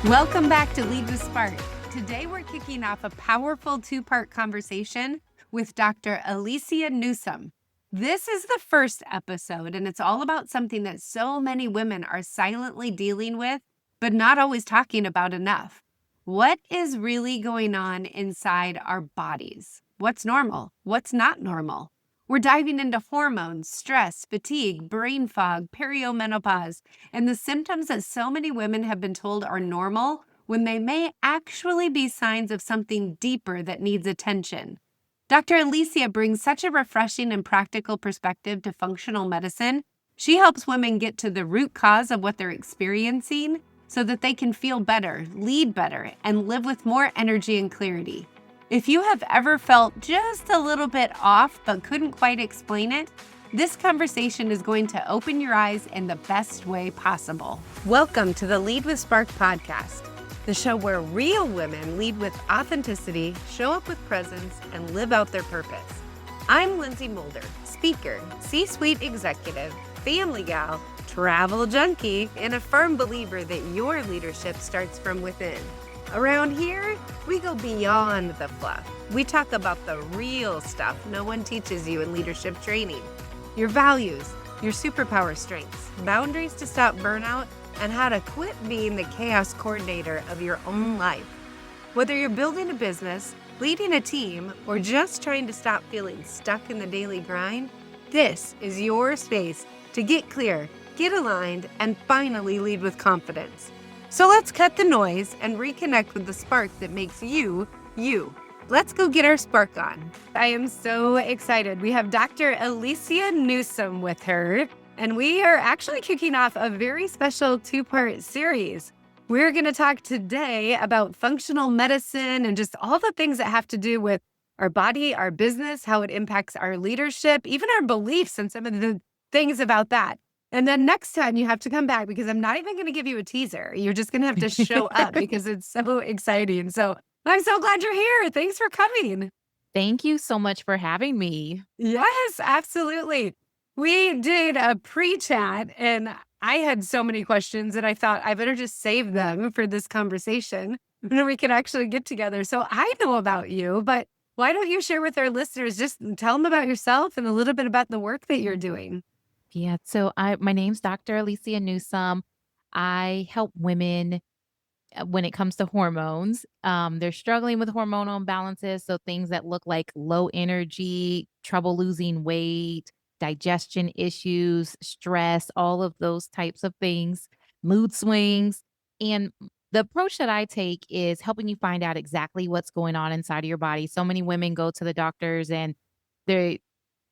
Welcome back to Lead with Spark. Today we're kicking off a powerful two-part conversation with Dr. Alicia Newsome. This is the first episode, and it's all about something that so many women are silently dealing with, but not always talking about enough. What is really going on inside our bodies? What's normal? What's not normal? We're diving into hormones, stress, fatigue, brain fog, perimenopause, and the symptoms that so many women have been told are normal when they may actually be signs of something deeper that needs attention. Dr. Alicia brings such a refreshing and practical perspective to functional medicine. She helps women get to the root cause of what they're experiencing so that they can feel better, lead better, and live with more energy and clarity. If you have ever felt just a little bit off but couldn't quite explain it, this conversation is going to open your eyes in the best way possible. Welcome to the Lead with Spark podcast, the show where real women lead with authenticity, show up with presence, and live out their purpose. I'm Lynsey Mulder, speaker, C-suite executive, family gal, travel junkie, and a firm believer that your leadership starts from within. Around here, we go beyond the fluff. We talk about the real stuff no one teaches you in leadership training. Your values, your superpower strengths, boundaries to stop burnout, and how to quit being the chaos coordinator of your own life. Whether you're building a business, leading a team, or just trying to stop feeling stuck in the daily grind, this is your space to get clear, get aligned, and finally lead with confidence. So let's cut the noise and reconnect with the spark that makes you, you. Let's go get our spark on. I am so excited. We have Dr. Alicia Newsome with her, and we are actually kicking off a very special two-part series. We're going to talk today about functional medicine and just all the things that have to do with our body, our business, how it impacts our leadership, even our beliefs and some of the things about that. And then next time you have to come back because I'm not even going to give you a teaser. You're just going to have to show up because it's so exciting. So I'm so glad you're here. Thanks for coming. Thank you so much for having me. Yes, absolutely. We did a pre-chat and I had so many questions that I thought I better just save them for this conversation and then we can actually get together. So I know about you, but why don't you share with our listeners, just tell them about yourself and a little bit about the work that you're doing. Yeah, so my name's Dr. Alicia Newsome. I help women when it comes to hormones. They're struggling with hormonal imbalances, so things that look like low energy, trouble losing weight, digestion issues, stress, all of those types of things, mood swings. And the approach that I take is helping you find out exactly what's going on inside of your body. So many women go to the doctors and they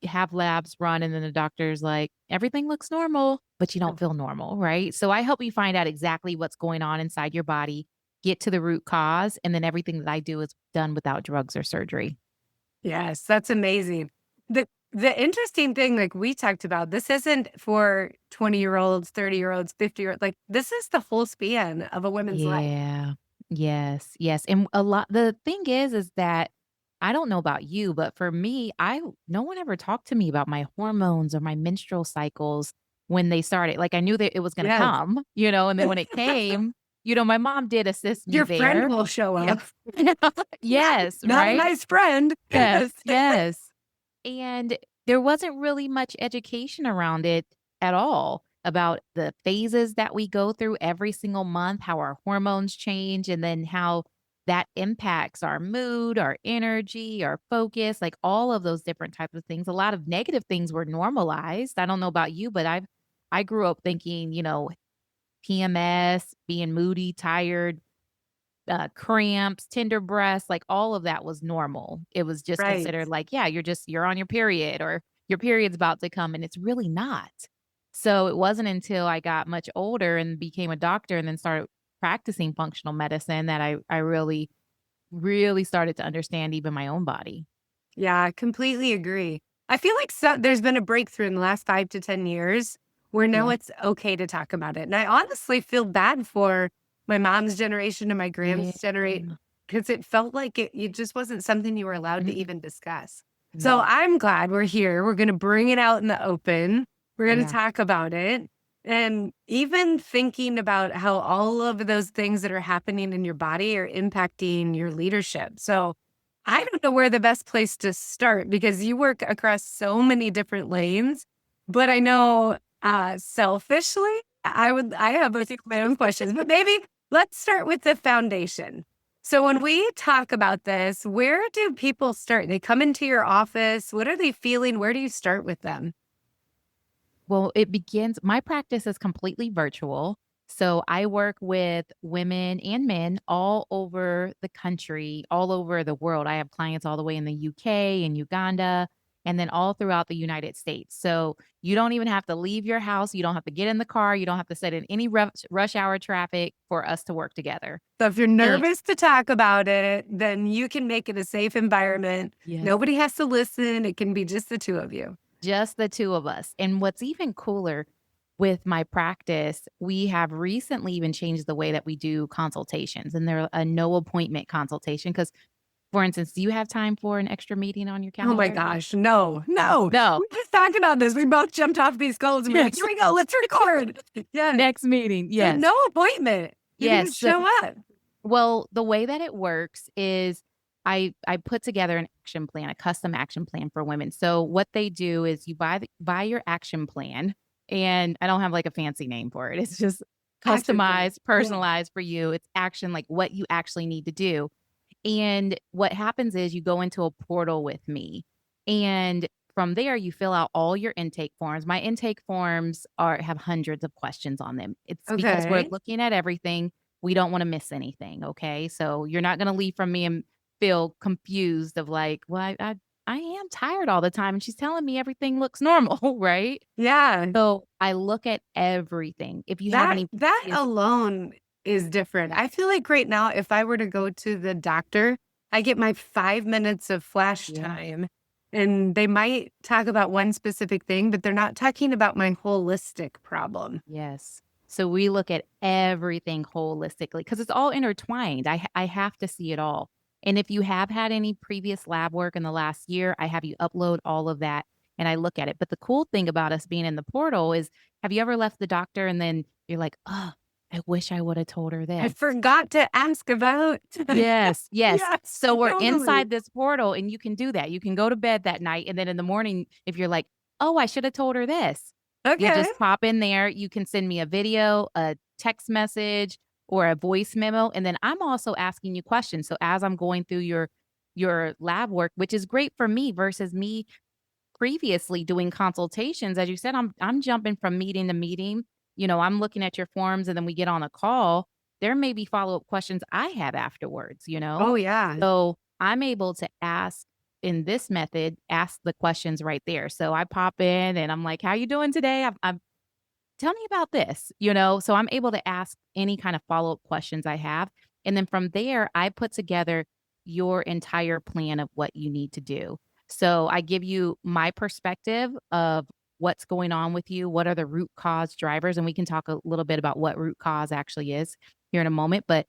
have labs run and then the doctor's like, everything looks normal, but you don't feel normal, right? So I help you find out exactly what's going on inside your body, get to the root cause, and then everything that I do is done without drugs or surgery. Yes, that's amazing. The interesting thing, like we talked about, this isn't for 20-year-olds, 30-year-olds, 50-year-olds. Like this is the whole span of a woman's life. Yeah. Yes. Yes. And the thing is that I don't know about you, but for me, no one ever talked to me about my hormones or my menstrual cycles when they started. Like I knew that it was going to Yes. come, and then when it came, my mom did assist me Your there. friend will show up. Yes. Not right. a nice friend. Yes. Yes. And there wasn't really much education around it at all about the phases that we go through every single month, how our hormones change, and then how that impacts our mood, our energy, our focus, like all of those different types of things. A lot of negative things were normalized. I don't know about you, but I grew up thinking, PMS, being moody, tired, cramps, tender breasts, like all of that was normal. It was just Right. considered like, yeah, you're on your period or your period's about to come, and it's really not. So it wasn't until I got much older and became a doctor and then started practicing functional medicine that I really, really started to understand even my own body. Yeah, I completely agree. I feel like there's been a breakthrough in the last 5 to 10 years where now Yeah. it's okay to talk about it. And I honestly feel bad for my mom's generation and my grandma's generation because it felt like it just wasn't something you were allowed to even discuss. So No. I'm glad we're here. We're going to bring it out in the open. We're going to Yeah. talk about it. And even thinking about how all of those things that are happening in your body are impacting your leadership. So I don't know where the best place to start because you work across so many different lanes. But I know selfishly, I have a few of my own questions, but maybe let's start with the foundation. So when we talk about this, where do people start? They come into your office. What are they feeling? Where do you start with them? Well, my practice is completely virtual. So I work with women and men all over the country, all over the world. I have clients all the way in the UK and Uganda, and then all throughout the United States. So you don't even have to leave your house. You don't have to get in the car. You don't have to sit in any rush hour traffic for us to work together. So if you're And nervous to talk about it, then you can make it a safe environment. yes, Nobody has to listen. It can be just the two of you. just the two of us. And what's even cooler with my practice, we have recently even changed the way that we do consultations, and they're a no appointment consultation. Because, for instance, do you have time for an extra meeting on your Oh my calendar? gosh, no, no. No. We just talked about this. We both jumped off these calls and we're like, Yes. here we go, let's record. Yeah. Next meeting. So Yes. no appointment. You can Yes. just show up. Well, the way that it works is I put together an action plan, a custom action plan for women. So what they do is you buy your action plan, and I don't have like a fancy name for it. It's just Action plan. customized, Yeah. personalized for you. It's action, like what you actually need to do. And what happens is you go into a portal with me, and from there you fill out all your intake forms. My intake forms have hundreds of questions on them. It's because we're Okay. looking at everything. We don't want to miss anything. Okay. So you're not going to leave from me and feel confused of like, well, I am tired all the time. And she's telling me everything looks normal. Right. Yeah. So I look at everything. If you have That any that previous, alone is different. I feel like right now, if I were to go to the doctor, I get my 5 minutes of flash yeah. time and they might talk about one specific thing, but they're not talking about my holistic problem. Yes. So we look at everything holistically because it's all intertwined. I have to see it all. And if you have had any previous lab work in the last year, I have you upload all of that and I look at it. But the cool thing about us being in the portal is, have you ever left the doctor and then you're like, oh, I wish I would have told her I this? forgot to ask about. Yes, yes. Yes, So we're totally. inside this portal and you can do that. You can go to bed that night and then in the morning, if you're like, "Oh, I should have told her this." You Okay. just pop in there, you can send me a video, a text message, or a voice memo, and then I'm also asking you questions. So as I'm going through your lab work, which is great for me versus me previously doing consultations, as you said, I'm jumping from meeting to meeting. I'm looking at your forms and then we get on a call. There may be follow-up questions I have afterwards, you know? Oh, yeah. So I'm able to ask in this method, ask the questions right there. So I pop in and I'm like, how you doing today? I'm tell me about this, So I'm able to ask any kind of follow-up questions I have. And then from there, I put together your entire plan of what you need to do. So I give you my perspective of what's going on with you, what are the root cause drivers, and we can talk a little bit about what root cause actually is here in a moment, but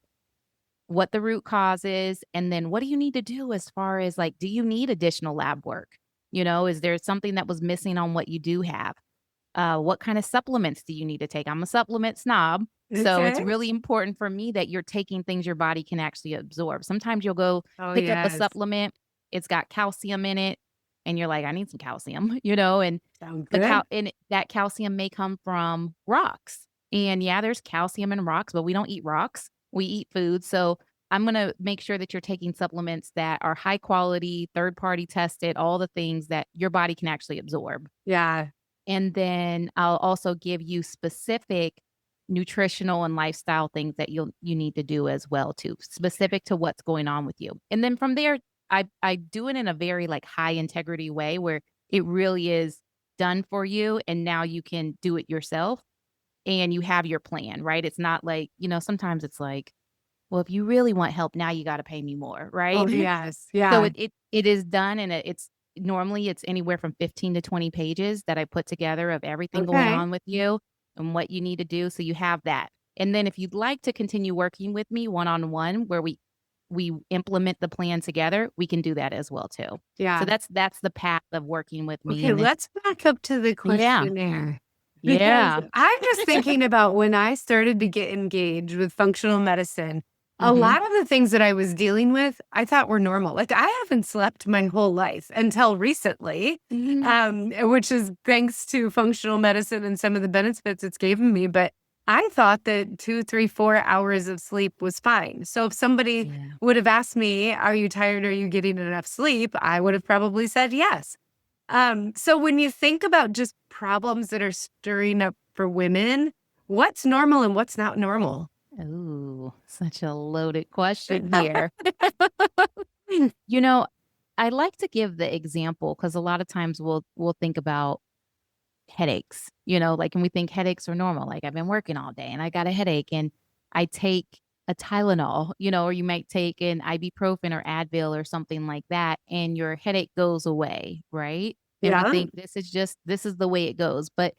what the root cause is, and then what do you need to do as far as like, do you need additional lab work? Is there something that was missing on what you do have? What kind of supplements do you need to take? I'm a supplement snob, so it's Okay. really important for me that you're taking things your body can actually absorb. Sometimes you'll go Oh, pick up a yes. supplement, it's got calcium in it, and you're like, "I need some calcium," and Sound the good. that calcium may come from rocks. And yeah, there's calcium in rocks, but we don't eat rocks. We eat food. So I'm going to make sure that you're taking supplements that are high quality, third party tested, all the things that your body can actually absorb. Yeah. And then I'll also give you specific nutritional and lifestyle things that you need to do as well too, specific to what's going on with you. And then from there, I do it in a very like high integrity way where it really is done for you and now you can do it yourself and you have your plan, right? It's not like, sometimes it's like, well, if you really want help, now you got to pay me more, right? Oh, yes. So Yeah. it is done and it's normally it's anywhere from 15 to 20 pages that I put together of everything going Okay. on with you and what you need to do. So you have that. And then if you'd like to continue working with me one-on-one where we implement the plan together, we can do that as well too. So Yeah. that's the path of working with me. Okay, And then let's back up to the yeah. questionnaire. Because Yeah. I'm just thinking about when I started to get engaged with functional medicine, a Mhm. lot of the things that I was dealing with, I thought were normal. Like I haven't slept my whole life until recently, which is thanks to functional medicine and some of the benefits it's given me. But I thought that 2, 3, 4 hours of sleep was fine. So if somebody Yeah. would have asked me, "Are you tired? Are you getting enough sleep?" I would have probably said yes. So when you think about just problems that are stirring up for women, what's normal and what's not normal? Ooh, such a loaded question here. You know, I like to give the example because a lot of times we'll think about headaches, like, and we think headaches are normal. Like, I've been working all day and I got a headache and I take a Tylenol, or you might take an ibuprofen or Advil or something like that, and your headache goes away, right? And we Yeah. think this is the way it goes. But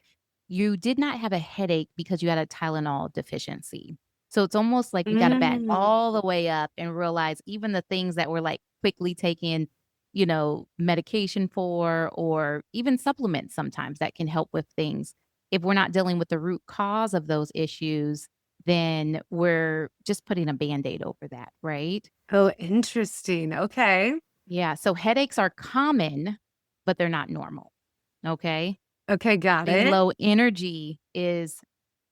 you did not have a headache because you had a Tylenol deficiency. So it's almost like we got to back Mm. all the way up and realize even the things that we're like quickly taking medication for, or even supplements sometimes that can help with things. If we're not dealing with the root cause of those issues, then we're just putting a band-aid over that, right? Oh, interesting. Okay. Yeah. So headaches are common, but they're not normal. Okay. Okay, got Being it. low energy is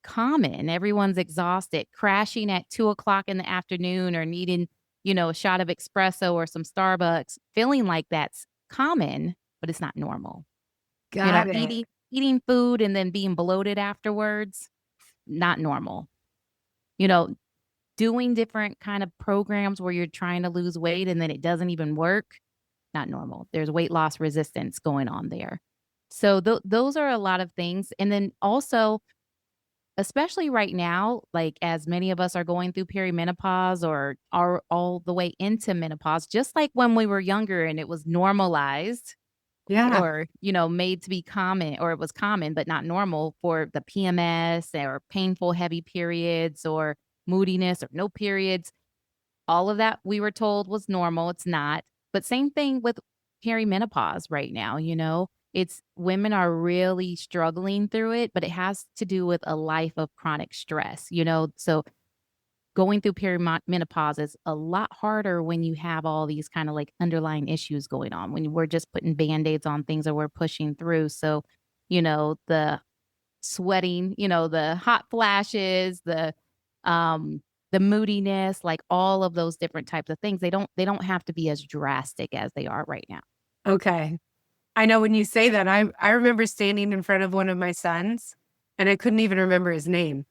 common. Everyone's exhausted, crashing at 2 o'clock in the afternoon or needing, a shot of espresso or some Starbucks. Feeling like that's common, but it's not normal. Got it. Eating food and then being bloated afterwards, not normal. You know, doing different kind of programs where you're trying to lose weight and then it doesn't even work, not normal. There's weight loss resistance going on there. So those are a lot of things. And then also, especially right now, like, as many of us are going through perimenopause or are all the way into menopause, just like when we were younger and it was normalized Yeah. or, made to be common, or it was common but not normal for the PMS or painful heavy periods or moodiness or no periods. All of that we were told was normal, it's not. But same thing with perimenopause right now, It's women are really struggling through it, but it has to do with a life of chronic stress, So going through perimenopause is a lot harder when you have all these kind of like underlying issues going on, when we're just putting band-aids on things or we're pushing through. So, the sweating, the hot flashes, um the moodiness, like all of those different types of things, they don't have to be as drastic as they are right now. Okay. I know when you say that, I remember standing in front of one of my sons and I couldn't even remember his name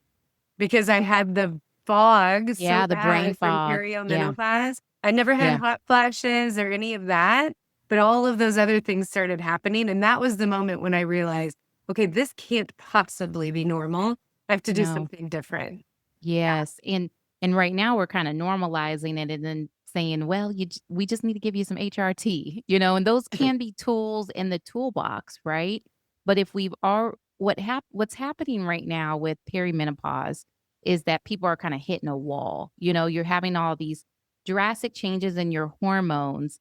because I had the fog so Yeah, the brain bad from fog. Yeah. perimenopause. I never had Yeah. hot flashes or any of that, but all of those other things started happening. And that was the moment when I realized, okay, this can't possibly be normal. I have to do No. something different. Yeah. Yes, and right now we're kinda normalizing it and then saying, "Well, we just need to give you some HRT," and those can be tools in the toolbox, right? But if we've all what's happening right now with perimenopause is that people are kinda hitting a wall, you're having all these drastic changes in your hormones,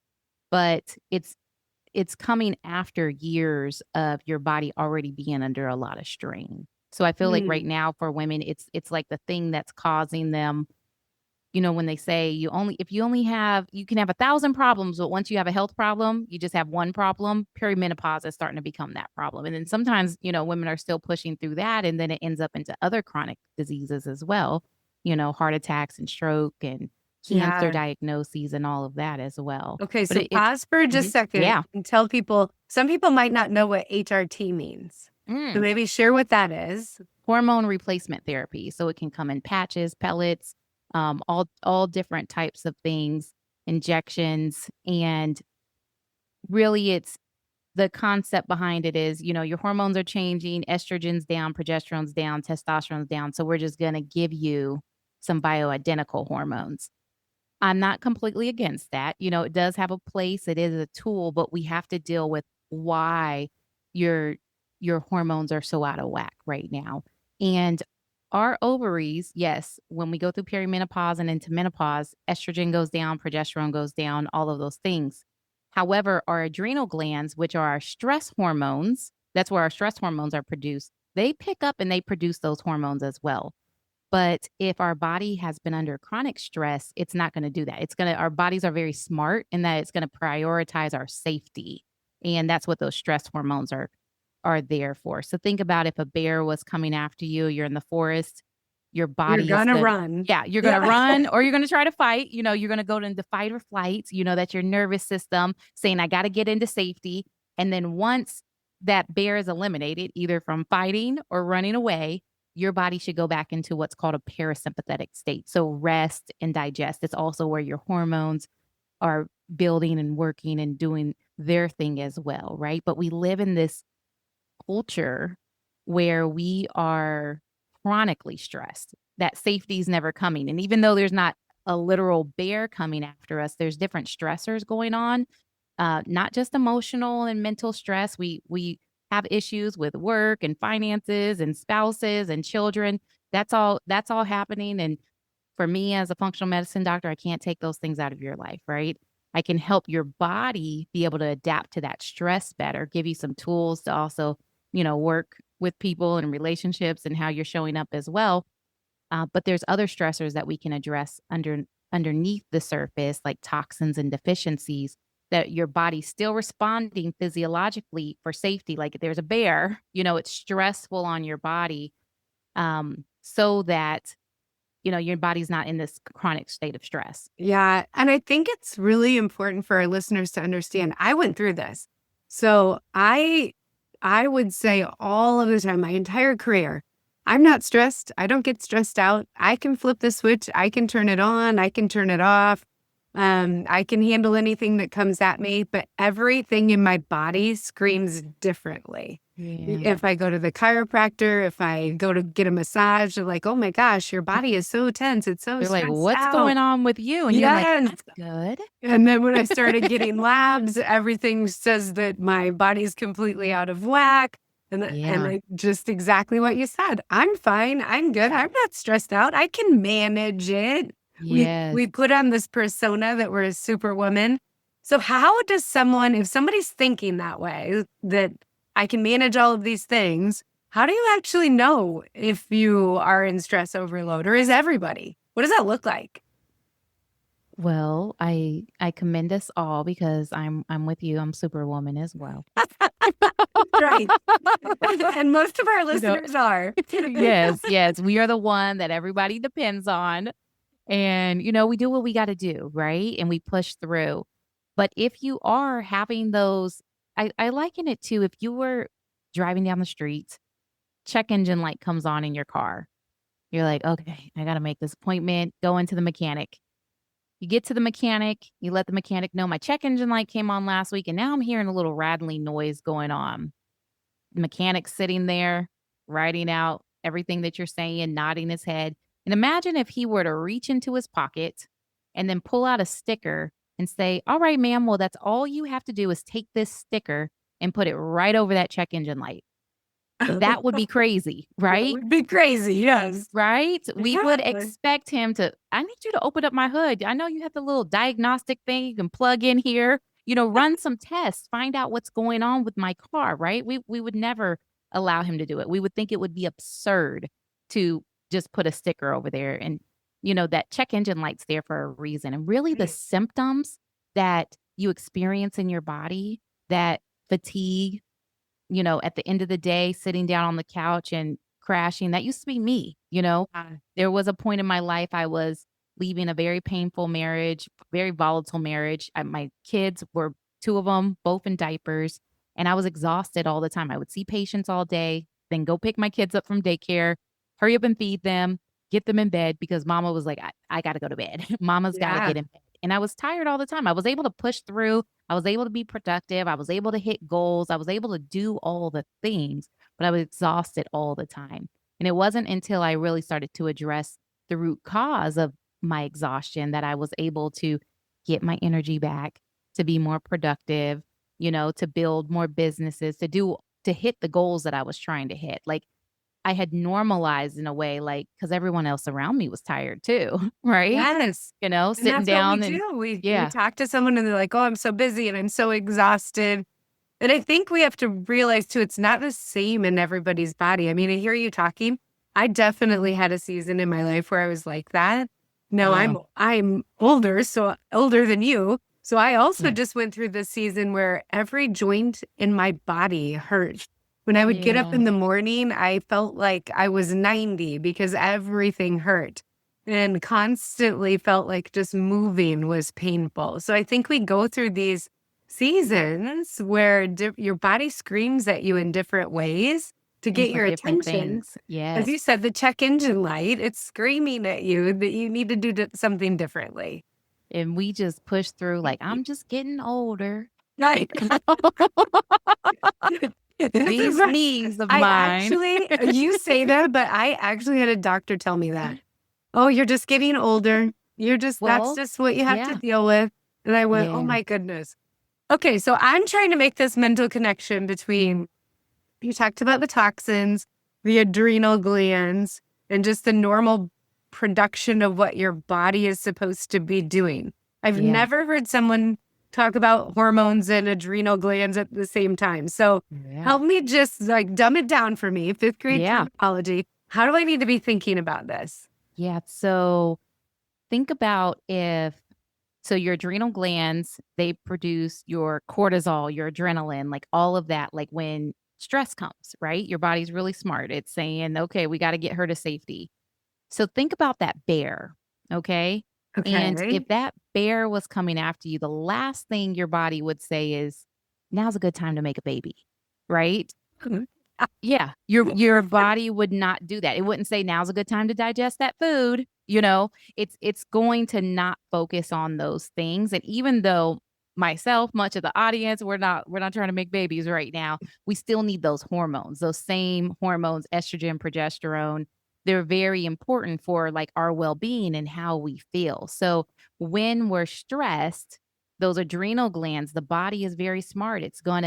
but it's coming after years of your body already being under a lot of strain. So I feel like right Mm. now for women, it's like the thing that's causing them, when they say you can have 1,000 problems, but once you have a health problem, you just have one problem. Perimenopause is starting to become that problem. And then sometimes, women are still pushing through that, and then it ends up into other chronic diseases as well, heart attacks and stroke and cancer Yeah. diagnoses and all of that as well. Okay. But So pause for just a Mhm. second Yeah. and tell people, some people might not know what HRT means. So Mm. maybe share what that is. Hormone replacement therapy. So it can come in patches, pellets, all different types of things, injections, and really it's the concept behind it is, your hormones are changing, estrogen's down, progesterone's down, testosterone's down. So we're just going to give you some bioidentical hormones. I'm not completely against that. It does have a place. It is a tool, but we have to deal with why your your hormones are so out of whack right now. And our ovaries, yes, when we go through perimenopause and into menopause, estrogen goes down, progesterone goes down, all of those things. However, our adrenal glands, which are our stress hormones, that's where our stress hormones are produced. they pick up and they produce those hormones as well. But if our body has been under chronic stress, it's not going to do that. Our bodies are very smart in that it's going to prioritize our safety. And that's what those stress hormones are there for. So think about if a bear was coming after you, you're in the forest, your You're body is gonna good. run. Yeah, you're going to run or you're going to try to fight. You're going to go into fight or flight. That's your nervous system saying, I got to get into safety. And then once that bear is eliminated, either from fighting or running away, your body should go back into what's called a parasympathetic state. So rest and digest. It's also where your hormones are building and working and doing their thing as well, right? But we live in this culture where we are chronically stressed. That safety is never coming. And even though there's not a literal bear coming after us, there's different stressors going on, not just emotional and mental stress. We have issues with work and finances and spouses and children. That's all happening. And for me as a functional medicine doctor, I can't take those things out of your life, right? I can help your body be able to adapt to that stress better, give you some tools to also, work with people and relationships and how you're showing up as well. But there's other stressors that we can address underneath the surface, like toxins and deficiencies that your body's still responding physiologically for safety. Like if there's a bear, it's stressful on your body, so that your body's not in this chronic state of stress. Yeah. And I think it's really important for our listeners to understand. I went through this. So I would say all of the time, my entire career, I'm not stressed. I don't get stressed out. I can flip the switch. I can turn it on. I can turn it off. I can handle anything that comes at me, but everything in my body screams differently. Yeah. If I go to the chiropractor, if I go to get a massage, they're like, oh my gosh, your body is so tense. It's so They're like, stressed what's out. going on with you? And you're like, Yes. that's good. And then when I started getting labs, everything says that my body's completely out of whack. And Yeah. just exactly what you said. I'm fine. I'm good. I'm not stressed out. I can manage it. Yes. We put on this persona that we're a superwoman. So how does if somebody's thinking that way, that I can manage all of these things, how do you actually know if you are in stress overload, or is everybody? What does that look like? Well, I commend us all because I'm with you. I'm superwoman as well. Right. And most of our know- listeners are. Yes. We are the one that everybody depends on. And, we do what we got to do, right? And we push through. But if you are having those, I liken it to if you were driving down the street, check engine light comes on in your car. You're like, okay, I got to make this appointment, go into the mechanic. You get to the mechanic, you let the mechanic know my check engine light came on last week, and now I'm hearing a little rattling noise going on. The mechanic's sitting there, writing out everything that you're saying, nodding his head. And imagine if he were to reach into his pocket and then pull out a sticker and say, all right, ma'am, well, that's all you have to do is take this sticker and put it right over that check engine light. That would be crazy, right? That would be crazy, yes. Right? We would Exactly. expect him to, I need you to open up my hood. I know you have the little diagnostic thing you can plug in here, run some tests, find out what's going on with my car, right? We would never allow him to do it. We would think it would be absurd to just put a sticker over there. And, that check engine light's there for a reason. And really the symptoms that you experience in your body, that fatigue, at the end of the day, sitting down on the couch and crashing, that used to be me. There was a point in my life I was leaving a very painful marriage, very volatile marriage. My kids were two of them, both in diapers, and I was exhausted all the time. I would see patients all day, then go pick my kids up from daycare, hurry up and feed them, get them in bed because mama was like, I got to go to bed. Mama's got to Yeah. get in bed. And I was tired all the time. I was able to push through. I was able to be productive. I was able to hit goals. I was able to do all the things, but I was exhausted all the time. And it wasn't until I really started to address the root cause of my exhaustion that I was able to get my energy back, to be more productive, to build more businesses, to hit the goals that I was trying to hit. Like I had normalized in a way, like, because everyone else around me was tired too, right? Yes. And Sitting that's down what we and do. We yeah, talk to someone and they're like, oh, I'm so busy and I'm so exhausted. And I think we have to realize too, it's not the same in everybody's body. I mean, I hear you talking. I definitely had a season in my life where I was like that. No, Yeah. I'm older, so older than you. So I also Yeah. just went through this season where every joint in my body hurt. When I would get up Yeah. in the morning, I felt like I was 90 because everything hurt and constantly felt like just moving was painful. So I think we go through these seasons where your body screams at you in different ways to And get for your different attention. things. As you Yes. said, the check engine light, it's screaming at you that you need to do something differently. And we just push through like, I'm just getting older. Right. This is These right. knees of I mine. actually, you say that, but I actually had a doctor tell me that. Oh, you're just getting older. That's Well, just what you have to yeah. deal with. And I went, oh Yeah. my goodness. Okay, so I'm trying to make this mental connection between, you talked about the toxins, the adrenal glands, and just the normal production of what your body is supposed to be doing. I've Yeah. never heard someone talk about hormones and adrenal glands at the same time. So Yeah. help me just like dumb it down for me, fifth grade Yeah. terminology. How do I need to be thinking about this? Yeah. So think about so your adrenal glands, they produce your cortisol, your adrenaline, like all of that, like when stress comes, right? Your body's really smart. It's saying, okay, we got to get her to safety. So think about that bear, okay? And Okay. if that bear was coming after you, the last thing your body would say is, now's a good time to make a baby, right? Yeah, your body would not do that. It wouldn't say now's a good time to digest that food, It's going to not focus on those things, and even though myself, much of the audience, we're not trying to make babies right now, we still need those hormones, those same hormones, estrogen, progesterone. They're very important for, like, our well-being and how we feel. So, when we're stressed, those adrenal glands, the body is very smart. It's going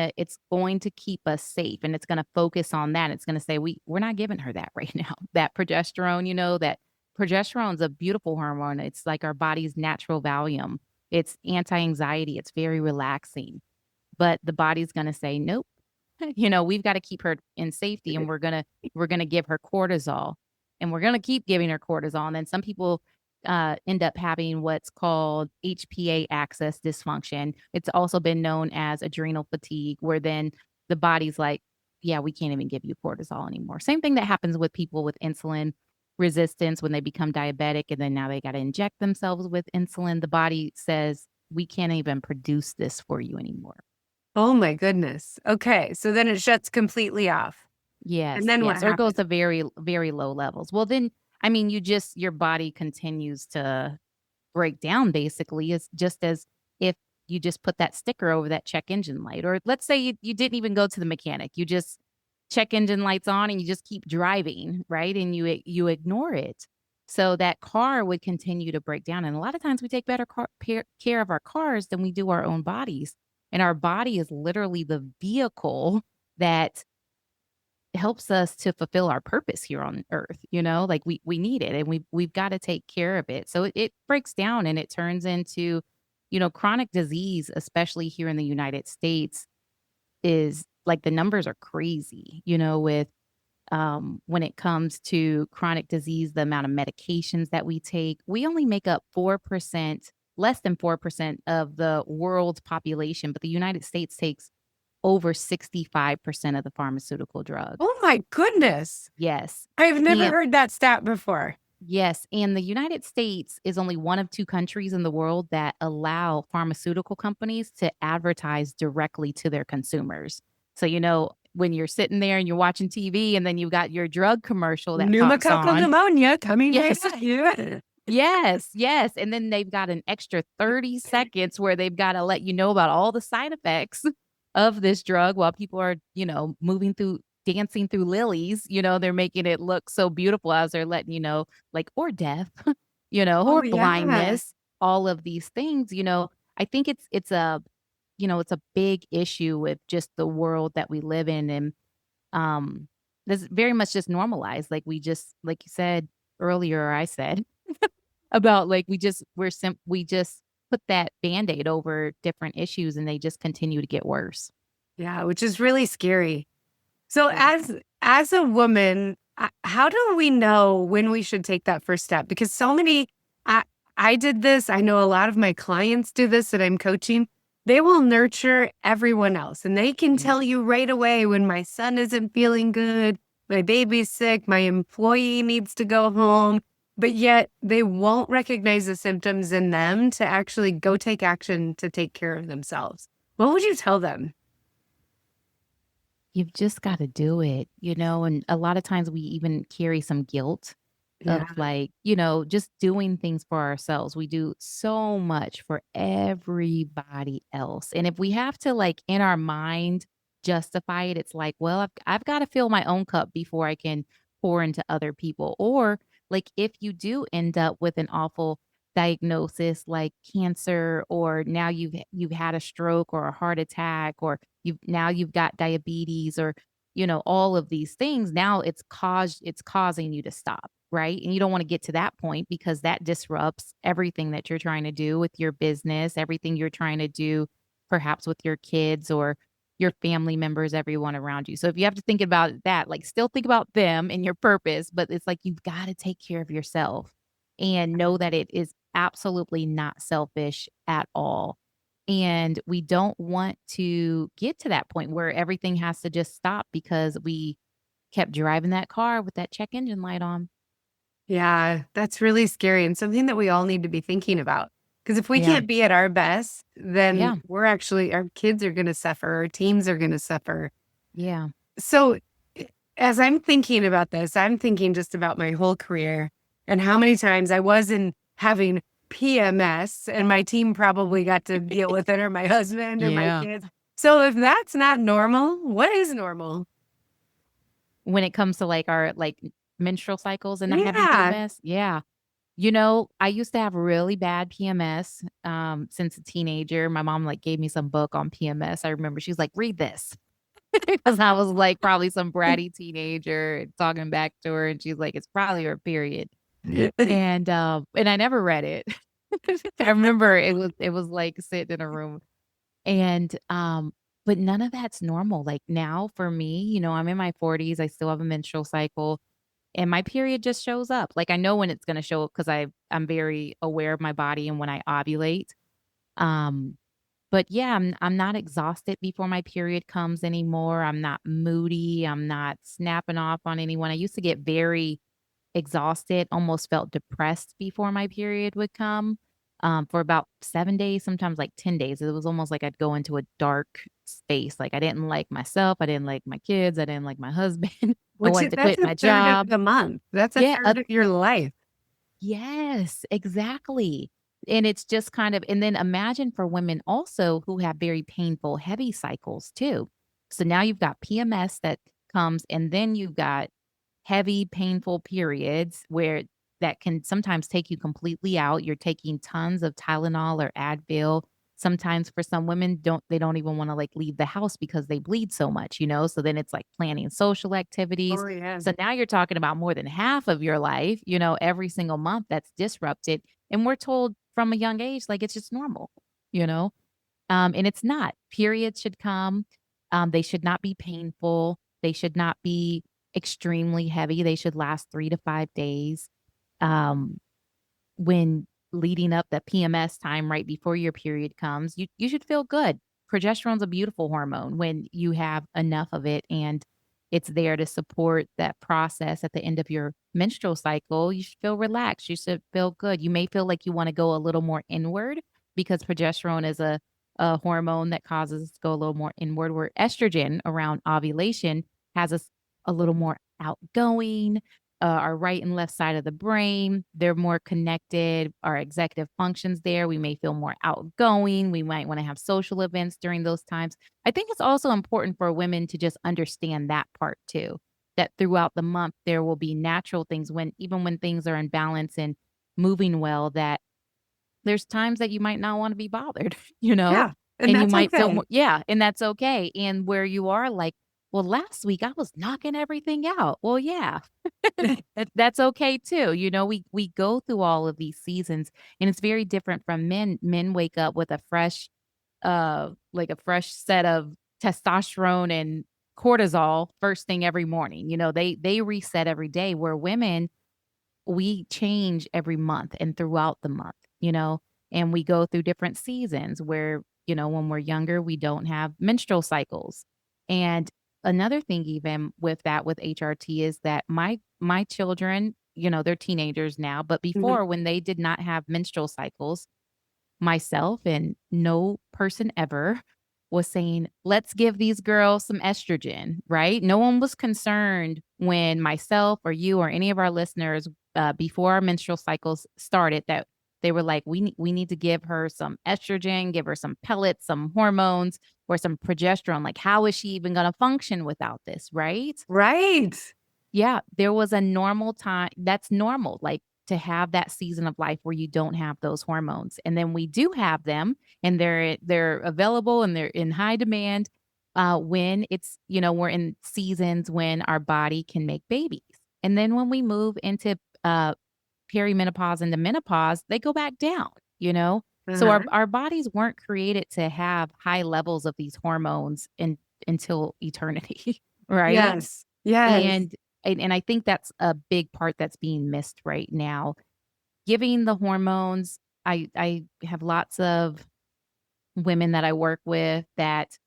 to keep us safe, and it's gonna focus on that. It's gonna say, we're not giving her that right now. That progesterone, that progesterone's a beautiful hormone. It's like our body's natural Valium. It's anti-anxiety. It's very relaxing. But the body's gonna say, nope. We've got to keep her in safety, and we're gonna give her cortisol, and we're gonna keep giving her cortisol. And then some people end up having what's called HPA axis dysfunction. It's also been known as adrenal fatigue, where then the body's like, yeah, we can't even give you cortisol anymore. Same thing that happens with people with insulin resistance when they become diabetic, and then now they got to inject themselves with insulin. The body says, we can't even produce this for you anymore. Oh my goodness. Okay. So then it shuts completely off. And Yes, then what yes, or it goes happens? to very, very low levels. Well, then, I mean, your body continues to break down basically. It's just as if you just put that sticker over that check engine light, or let's say you didn't even go to the mechanic. You just check engine lights on and you just keep driving, right? And you ignore it. So that car would continue to break down. And a lot of times we take better care of our cars than we do our own bodies. And our body is literally the vehicle that helps us to fulfill our purpose here on earth, like we need it, and we've got to take care of it. So it breaks down and it turns into, chronic disease, especially here in the United States, is like the numbers are crazy, with when it comes to chronic disease, the amount of medications that we take. We only make up 4%, less than 4% of the world's population, but the United States takes over 65% of the pharmaceutical drugs. Oh my goodness. Yes. I've never And heard that stat before. yes, and the United States is only one of 2 countries in the world that allow pharmaceutical companies to advertise directly to their consumers. So, when you're sitting there and you're watching TV and then you've got your drug commercial that pops Pneumococcal on. pneumonia coming right Yes. at you. Yes, yes, and then they've got an extra 30 seconds where they've gotta let you know about all the side effects of this drug while people are, moving through dancing through lilies, they're making it look so beautiful as they're letting you know, like, or death, Oh or yeah. blindness, all of these things. I think it's a big issue with just the world that we live in, and, this very much just normalized, like, like you said earlier, or I said, about, like, we just put that Band-Aid over different issues, and they just continue to get worse. Yeah, which is really scary. So Yeah. as a woman, how do we know when we should take that first step? Because so many I I did this. I know a lot of my clients do this that I'm coaching. They will nurture everyone else and they can Yeah. tell you right away when my son isn't feeling good, my baby's sick, my employee needs to go home, but yet they won't recognize the symptoms in them to actually go take action to take care of themselves. What would you tell them? You've just gotta do it, and a lot of times we even carry some guilt of, Yeah. like, just doing things for ourselves. We do so much for everybody else, and if we have to, like, in our mind, justify it, it's like, "Well, I've gotta fill my own cup before I can pour into other people," or, like, if you do end up with an awful diagnosis like cancer, or now you've had a stroke or a heart attack, or you've got diabetes, or all of these things, now it's causing you to stop, right? And you don't want to get to that point because that disrupts everything that you're trying to do with your business, everything you're trying to do perhaps with your kids or your family members, everyone around you. So if you have to think about that, like, still think about them and your purpose, but it's like you've got to take care of yourself and know that it is absolutely not selfish at all. And we don't want to get to that point where everything has to just stop because we kept driving that car with that check engine light on. Yeah, that's really scary and something that we all need to be thinking about. Because if we Yeah. can't be at our best, then Yeah. our kids are going to suffer, our teams are going to suffer. Yeah. So, as I'm thinking about this, I'm thinking just about my whole career and how many times I wasn't having PMS and my team probably got to deal with it, or my husband or my Yeah. kids. So, if that's not normal, what is normal? When it comes to, like, our, like, menstrual cycles and not having Yeah. PMS, yeah. I used to have really bad PMS, since a teenager. My mom, like, gave me some book on PMS. I remember she was like, "Read this." Because I was, like, probably some bratty teenager talking back to her, and she's like, "It's probably your period." And I never read it. I remember it was, like, sitting in a room, and, but none of that's normal. Like, now for me, I'm in my 40s, I still have a menstrual cycle, and my period just shows up. Like, I know when it's gonna show up because I'm very aware of my body and when I ovulate. Um, but yeah, I'm not exhausted before my period comes anymore. I'm not moody. I'm not snapping off on anyone. I used to get very exhausted, almost felt depressed before my period would come, for about 7 days, sometimes like 10 days. It was almost like I'd go into a dark space. Like, I didn't like myself. I didn't like my kids. I didn't like my husband. I Which wanted is to that's quit a my third of job. the month. That's a Yeah, third of your life. yes, exactly. And it's just kind of, and then imagine for women also who have very painful, heavy cycles too. So now you've got PMS that comes, and then you've got heavy, painful periods where that can sometimes take you completely out. You're taking tons of Tylenol or Advil. Sometimes for some women, they don't even want to, like, leave the house because they bleed so much. So then it's like planning social activities. Oh, yeah. So now you're talking about more than half of your life, every single month that's disrupted. And we're told from a young age, like, it's just normal, you know? And it's not. Periods should come. They should not be painful. They should not be extremely heavy. They should last 3 to 5 days. Um, when leading up that PMS time right before your period comes, you should feel good. Progesterone's a beautiful hormone when you have enough of it, and it's there to support that process at the end of your menstrual cycle. You should feel relaxed. You should feel good. You may feel like you want to go a little more inward because progesterone is a hormone that causes us to go a little more inward, where estrogen around ovulation has us a little more outgoing, our right and left side of the brain. They're more connected. Our executive functions there. We may feel more outgoing. We might want to have social events during those times. I think it's also important for women to just understand that part too. That throughout the month there will be natural things, when even when things are in balance and moving well, that there's times that you might not want to be bothered, Yeah, and and you that's might feel okay. more, yeah, and that's okay. And where you are like, well, last week I was knocking everything out. Well, yeah, that's okay too. We go through all of these seasons, and it's very different from men. Men wake up with a fresh, like a fresh set of testosterone and cortisol first thing every morning. They reset every day, where women, we change every month and throughout the month, and we go through different seasons where, when we're younger, we don't have menstrual cycles. And another thing, even with that, with HRT, is that my children, they're teenagers now, but Mhm. before, when they did not have menstrual cycles, myself and no person ever was saying, let's give these girls some estrogen, right? No one was concerned when myself or you or any of our listeners, before our menstrual cycles started, that they were like, we need to give her some estrogen, give her some pellets, some hormones, or some progesterone. Like, how is she even going to function without this, right? Right. Yeah, there was a normal time. That's normal, like, to have that season of life where you don't have those hormones. And then we do have them, and they're available and they're in high demand, when it's, we're in seasons when our body can make babies. And then when we move into perimenopause and the menopause, they go back down, you know? So our Uh-huh. our bodies weren't created to have high levels of these hormones until eternity, right? Yes. Yes. And and I think that's a big part that's being missed right now. Giving the hormones, I have lots of women that I work with that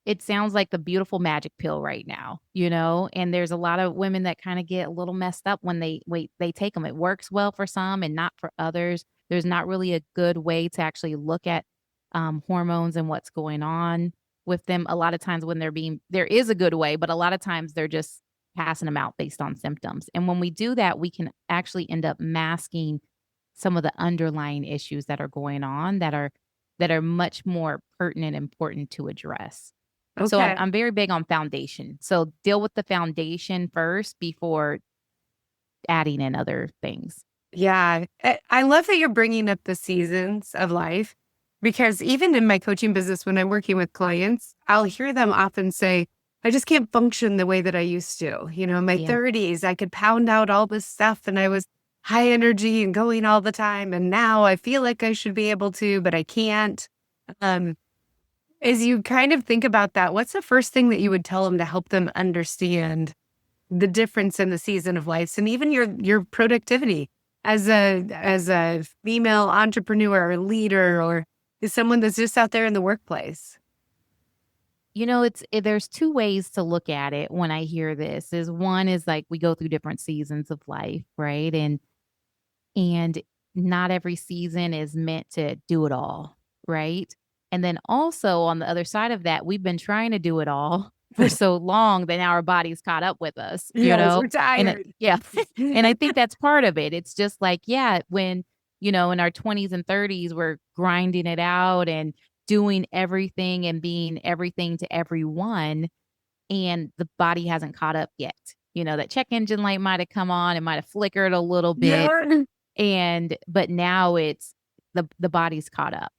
it sounds like the beautiful magic pill right now, and there's a lot of women that kinda get a little messed up when they take them. It works well for some and not for others. There's not really a good way to actually look at, hormones and what's going on with them. A lot of times when there is a good way, but a lot of times they're just passing them out based on symptoms. And when we do that, we can actually end up masking some of the underlying issues that are going on that are much more pertinent and important to address. So I'm Okay. I'm very big on foundation. So deal with the foundation first before adding in other things. Yeah. I love that you're bringing up the seasons of life because even in my coaching business, when I'm working with clients, I'll hear them often say, I just can't function the way that I used to. In my Yeah. 30s, I could pound out all this stuff and I was high energy and going all the time. And now I feel like I should be able to, but I can't. Um, as you kind of think about that, what's the first thing that you would tell them to help them understand the difference in the season of life and even your productivity as a female entrepreneur or leader or is someone that's just out there in the workplace? There's two ways to look at it when I hear this. Is one is like we go through different seasons of life, right? And not every season is meant to do it all, right? And then also on the other side of that, we've been trying to do it all for so long that now our body's caught up with us, Yes, we're And tired. yeah, and I think that's part of it. It's just like, yeah, when, in our 20s and 30s, we're grinding it out and doing everything and being everything to everyone, and the body hasn't caught up yet. That check engine light might have come on, it might have flickered a little bit, Yeah. but now it's the body's caught up.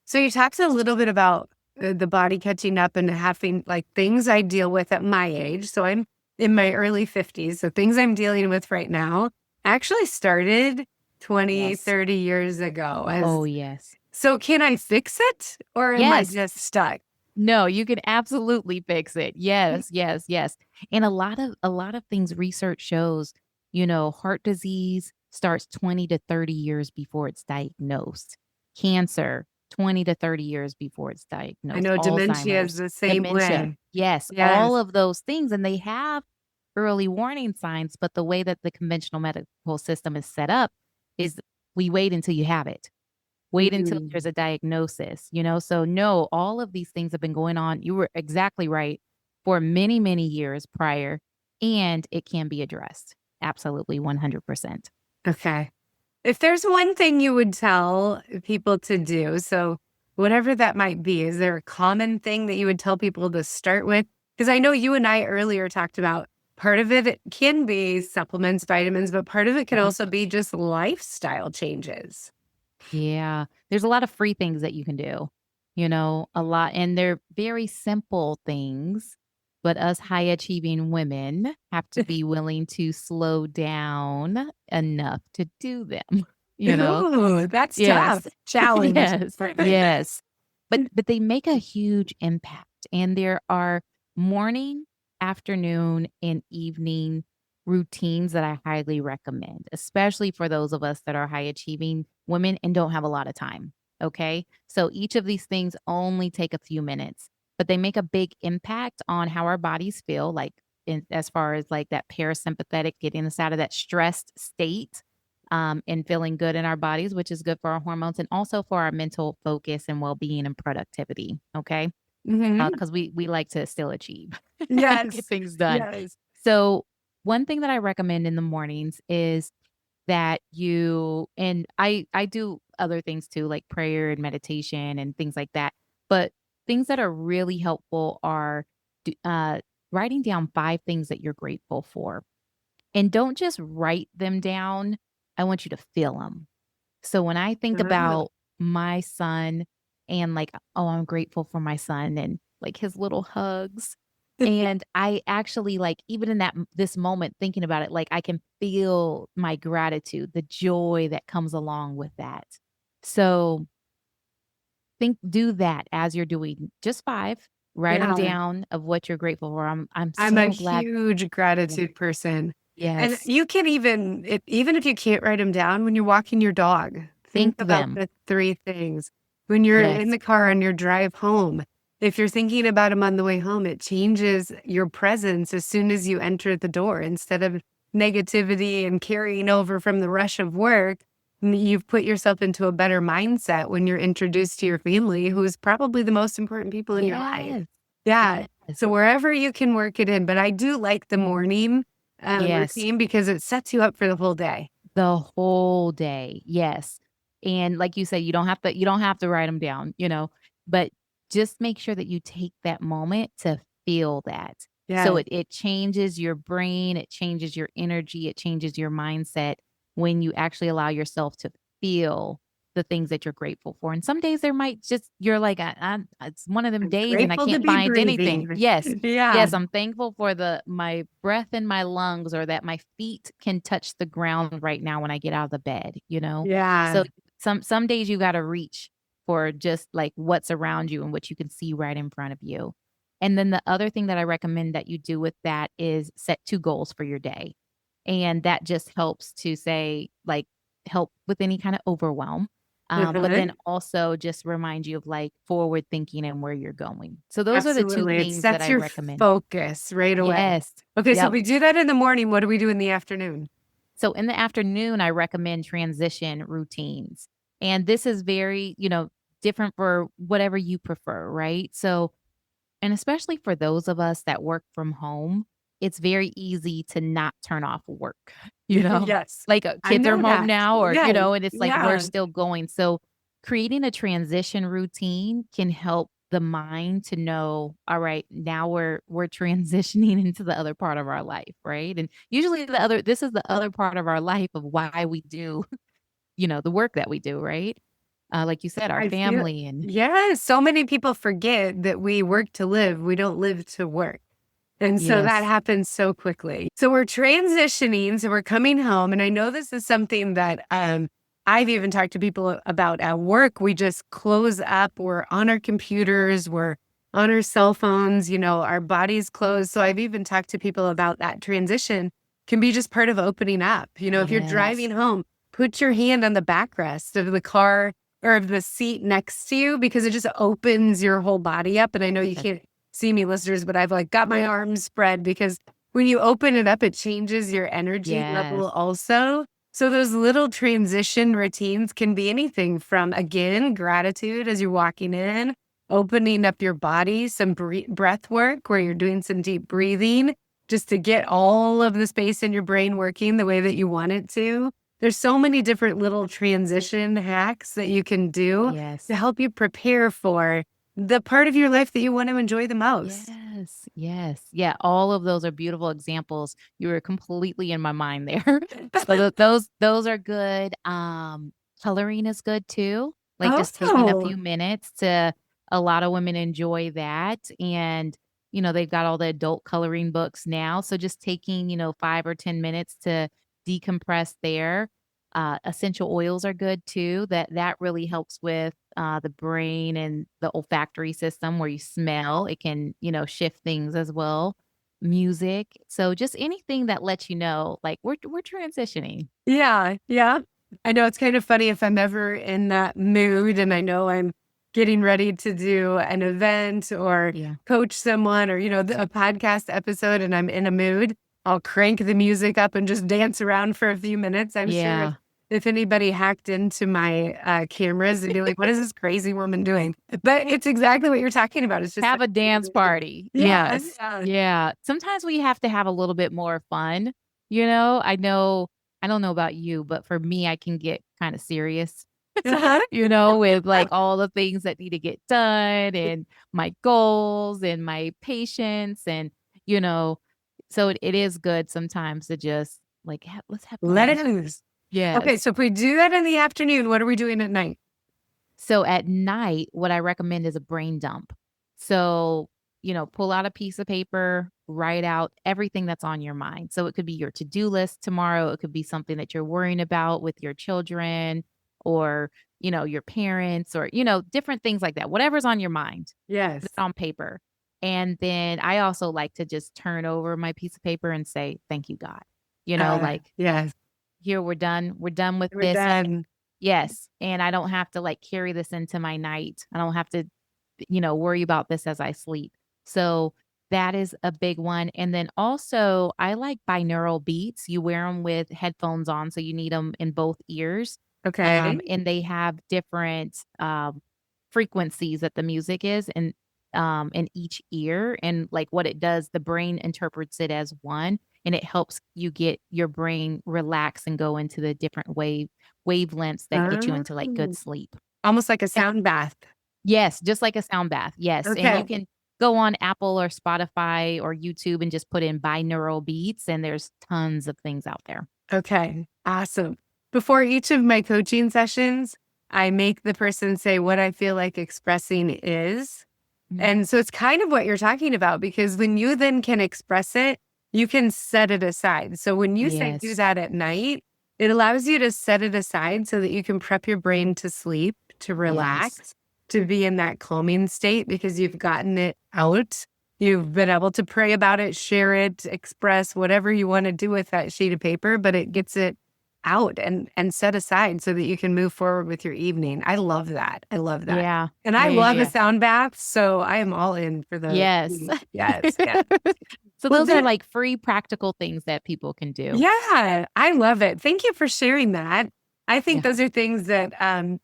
So you talked a little bit about the body catching up and having like things I deal with at my age. So I'm in my early 50s. So things I'm dealing with right now actually started 20, Yes. 30 years ago. Oh, yes. So can I fix it or am I Yes. just stuck? No, you can absolutely fix it. Yes, yes, yes. And a lot of things research shows, heart disease starts 20 to 30 years before it's diagnosed. Cancer, 20 to 30 years before it's I diagnosed. know dementia is Alzheimer's, the same dementia. way. Yes, all Yes. of those things, and they have early warning signs, but the way that the conventional medical system is set up is we wait until you have it. Wait until Mm. there's a diagnosis. So no, all of these things have been going on. You were exactly right, for many, many years prior, and it can be addressed. Absolutely, 100%. Okay. If there's one thing you would tell people to do, so whatever that might be, is there a common thing that you would tell people to start with? Because I know you and I earlier talked about part of it can be supplements, vitamins, but part of it can Mhm. also be just lifestyle changes. Yeah, there's a lot of free things that you can do, a lot, and they're very simple things, but us high achieving women have to be willing to slow down enough to do them, you know? Ooh, that's Yes. tough. Challenge. Yes. Yes. But they make a huge impact, and there are morning, afternoon, and evening routines that I highly recommend, especially for those of us that are high achieving women and don't have a lot of time, okay? So each of these things only take a few minutes, but they make a big impact on how our bodies feel, like, as far as, like, that parasympathetic, getting us out of that stressed state, and feeling good in our bodies, which is good for our hormones and also for our mental focus and well-being and productivity, okay? Mhm. Because we like to still achieve and get Yes. things done. Yes. So, one thing that I recommend in the mornings is that you and I do other things too, like prayer and meditation and things like that, but things that are really helpful are d writing down 5 things that you're grateful for. And don't just write them down, I want you to feel them. So when I think Ah. about my son and like, oh, I'm grateful for my son and like his little hugs. And I actually like even in this moment thinking about it, like I can feel my gratitude, the joy that comes along with that. So do that as you're doing just 5, write them Yeah. down of what you're grateful for. I'm I'm a so glad. huge Yeah. gratitude person. And Yes. you can even if you can't write them down, when you're walking your dog, think Think about them. the 3 things. When you're in Yes. the car on your drive home, if you're thinking about them on the way home, it changes your presence as soon as you enter the door. Instead of negativity and carrying over from the rush of work, you've put yourself into a better mindset when you're introduced to your family, who is probably the most important people in your life. Yes. Yeah. Yes. So wherever you can work it in, but I do like the morning, Yes. routine because it sets you up for the whole day. The whole day. Yes. And like you said, you don't have to write them down, but just make sure that you take that moment to feel that. So Yes. it changes your brain, it changes your energy, it changes your mindset when you actually allow yourself to feel the things that you're grateful for. And some days there might just you're like, it's one of them I'm days and I grateful to can't be find anything. breathing. Yes. Yeah. Yes, I'm thankful for my breath in my lungs or that my feet can touch the ground right now when I get out of the bed? So Yeah. some days you gotta reach for just like what's around you and what you can see right in front of you. And then the other thing that I recommend that you do with that is set 2 goals for your day. And that just helps to say, like, help with any kind of overwhelm. But Uh-huh. then also just remind you of like forward thinking and where you're going. So those are the 2 Absolutely. It things that sets I your recommend. focus right away. Yes. Okay, so Yep. we do that in the morning. What do we do in the afternoon? So in the afternoon, I recommend transition routines. And this is very, different for whatever you prefer, right? So, and especially for those of us that work from home, it's very easy to not turn off work, you know? Yes. Like I kids are know home that. now or, Yes. and it's like we're Yeah. still going. So creating a transition routine can help the mind to know, all right, now we're transitioning into the other part of our life, right? And usually this is the other part of our life of why we do, the work that we do, right? Like you said, our I feel family and yes, so many people forget that we work to live, we don't live to work. And so that yes, happens so quickly. So we're transitioning, so we're coming home, and I know this is something that, I've even talked to people about at work. We just close up, we're on our computers, we're on our cell phones, our bodies closed. So I've even talked to people about that transition can be just part of opening up. If you're yes. driving home, put your hand on the backrest of the car or of the seat next to you because it just opens your whole body up. And I know you can't see me, listeners, but I've like got my arms spread because when you open it up, it changes your energy Yes. level also. So those little transition routines can be anything from, again, gratitude as you're walking in, opening up your body, some breath work where you're doing some deep breathing just to get all of the space in your brain working the way that you want it to. There's so many different little transition hacks that you can do to Yes. help you prepare for the part of your life that you want to enjoy the most. Yes. Yes. Yeah, all of those are beautiful examples. You were completely in my mind there. So those are good. Coloring is good too. Like just taking a Oh, few minutes to a lot of women enjoy that. And, they've got all the adult coloring books now. So just taking, 5 or 10 minutes to decompress there. Essential oils are good too. That really helps with the brain and the olfactory system where you smell. It can, shift things as well. Music. So just anything that lets you know, like we're transitioning. Yeah, yeah. I know it's kind of funny if I'm ever in that mood and I know I'm getting ready to do an event or Yeah. coach someone or, a podcast episode and I'm in a mood, I'll crank the music up and just dance around for a few minutes. I'm sure Yeah. if anybody hacked into my cameras, they'd be like, what is this crazy woman doing? But it's exactly what you're talking about. It's just Have like, a dance party. yeah, Yes. yeah. Yeah. Sometimes we have to have a little bit more fun, you know? I don't know about you, but for me, I can get kinda serious, Uh-huh. with, like, all the things that need to get done and my goals and my patience and, you know, so it is good sometimes to just, like, let's have Let fun. it loose. Okay, Yes. so if we do that in the afternoon, what are we doing at night? So at night, what I recommend is a brain dump. So, pull out a piece of paper, write out everything that's on your mind. So it could be your to-do list tomorrow. It could be something that you're worrying about with your children or, your parents or, different things like that. Whatever's on your mind, put Yes. it on paper. And then I also like to just turn over my piece of paper and say, thank you, God. Like, Yes. here we're done. We're done with We're this. done. Yes, and I don't have to, like, carry this into my night. I don't have to, worry about this as I sleep. So, that is a big one, and then also, I like binaural beats. You wear them with headphones on, so you need them in both ears, Okay. and they have different, frequencies that the music is in each ear, and, like, what it does, the brain interprets it as one, and it helps you get your brain relax and go into the different wavelengths that get you into, like, good Oh, sleep. almost like a Eh sound bath. Yes, just like a sound bath, yes, and you Okay. can go on Apple or Spotify or YouTube and just put in binaural beats, and there's tons of things out there. Okay. Awesome. Before each of my coaching sessions, I make the person say what I feel like expressing is. Mhm. And so it's kind of what you're talking about because when you then can express it, you can set it aside. So when you say do Yes. that at night, it allows you to set it aside so that you can prep your brain to sleep, to Yes. relax, to be in that calming state because you've gotten it out. You've been able to pray about it, share it, express whatever you want to do with that sheet of paper, but it gets it out and set aside so that you can move forward with your evening. I love that. I love that. Yeah. And I Yeah, yeah, love a yeah. sound bath, so I am all in for the Yes. yes, yeah. So Well, those are, then like, free practical things that people can do. yeah, I love it. Thank you for sharing that. I think Yeah. those are things that,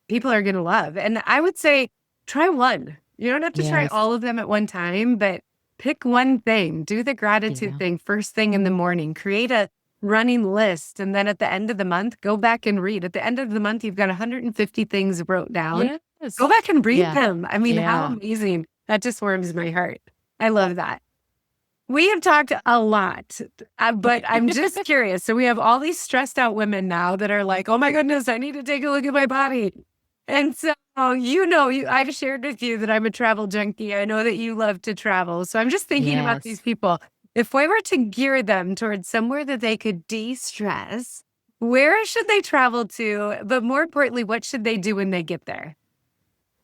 people are gonna love, and I would say try one. You don't have to try Yes. all of them at one time, but pick one thing. Do the gratitude Yeah. thing first thing in the morning. Create a running list, and then at the end of the month, go back and read. At the end of the month, you've got 150 things wrote down. Go Yes. back and read Yeah. them. I mean, how Yeah. amazing. That just warms my heart. I love that. We have talked a lot, but I'm just curious. So we have all these stressed out women now that are like, "Oh my goodness, I need to take a look at my body." And so, I've shared with you that I'm a travel junkie. I know that you love to travel. So I'm just thinking about these Yes. people. If we were to gear them towards somewhere that they could de-stress, where should they travel to? But more importantly, what should they do when they get there?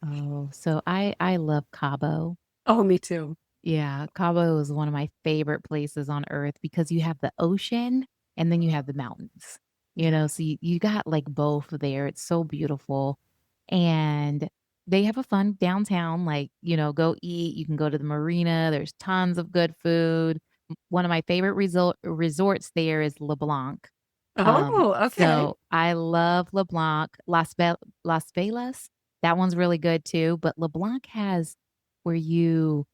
Oh, so I love Cabo. Oh, me too. Yeah, Cabo is one of my favorite places on earth because you have the ocean and then you have the mountains. So you got like both there. It's so beautiful. And they have a fun downtown, like, go eat. You can go to the marina. There's tons of good food. One of my favorite resorts there is LeBlanc. Oh, okay. So I love LeBlanc, Las Vegas. That one's really good too. But LeBlanc has where you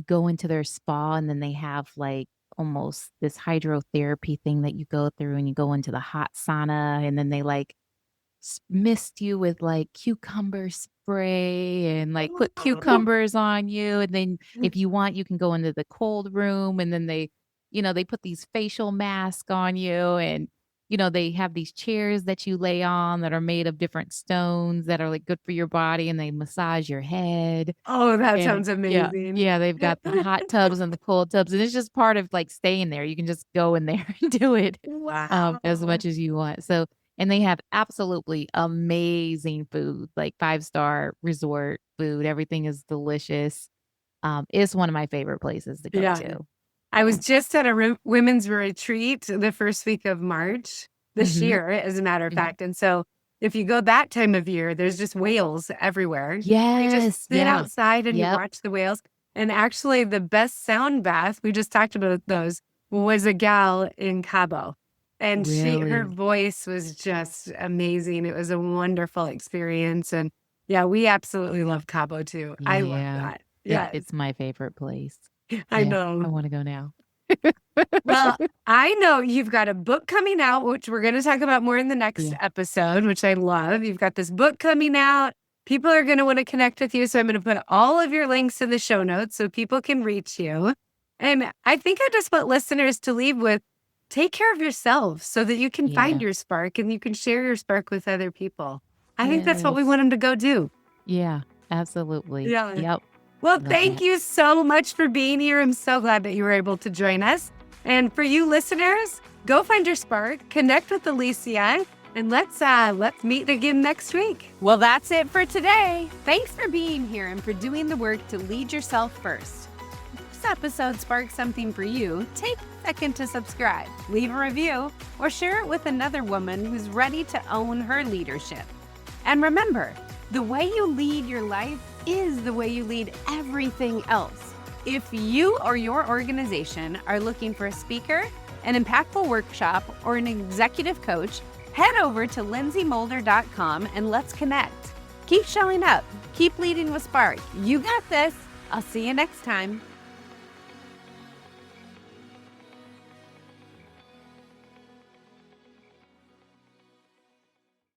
go into their spa and then they have like almost this hydrotherapy thing that you go through and you go into the hot sauna and then they like mist you with like cucumber spray and like put cucumbers on you. And then if you want, you can go into the cold room and then they put these facial masks on you and they have these chairs that you lay on that are made of different stones that are like good for your body and they massage your head. Oh, that And sounds yeah, amazing. yeah, they've got the hot tubs and the cold tubs, and it's just part of, like, staying there. You can just go in there and do it, as Wow. much as you want. So, And they have absolutely amazing food, like five-star resort food. Everything is delicious. It's one of my favorite places to go Yeah. to. I was just at a women's retreat the first week of March this Mhm. year, as a matter of Mhm. fact. And so if you go that time of year, there's just whales everywhere. You Yes. just sit Yeah. outside and you Yep. watch the whales. And actually, the best sound bath, we just talked about those, was a gal in Cabo. And her Really. voice was just amazing. It was a wonderful experience. And yeah, we absolutely love Cabo too. I love Yeah. that. Yes, It's my favorite place. I Yeah. know. I wanna go now. Well, I know you've got a book coming out, which we're going to talk about more in the next Yeah. episode, which I love. You've got this book coming out. People are going to want to connect with you. So I'm going to put all of your links in the show notes so people can reach you. And I think I just want listeners to leave with take care of yourself so that you can find Yeah. your spark and you can share your spark with other people. I think that's what we Yes. want them to go do. Yeah. Absolutely. Yeah. Yep. Well, Love thank that. you so much for being here. I'm so glad that you were able to join us. And for you listeners, go find your spark, connect with Alicia, and let's meet again next week. Well, that's it for today. Thanks for being here and for doing the work to lead yourself first. If this episode sparked something for you, take a second to subscribe, leave a review, or share it with another woman who's ready to own her leadership. And remember, the way you lead your life is the way you lead everything else. If you or your organization are looking for a speaker, an impactful workshop, or an executive coach, head over to lynseymoulder.com and let's connect. Keep showing up. Keep leading with spark. You got this. I'll see you next time.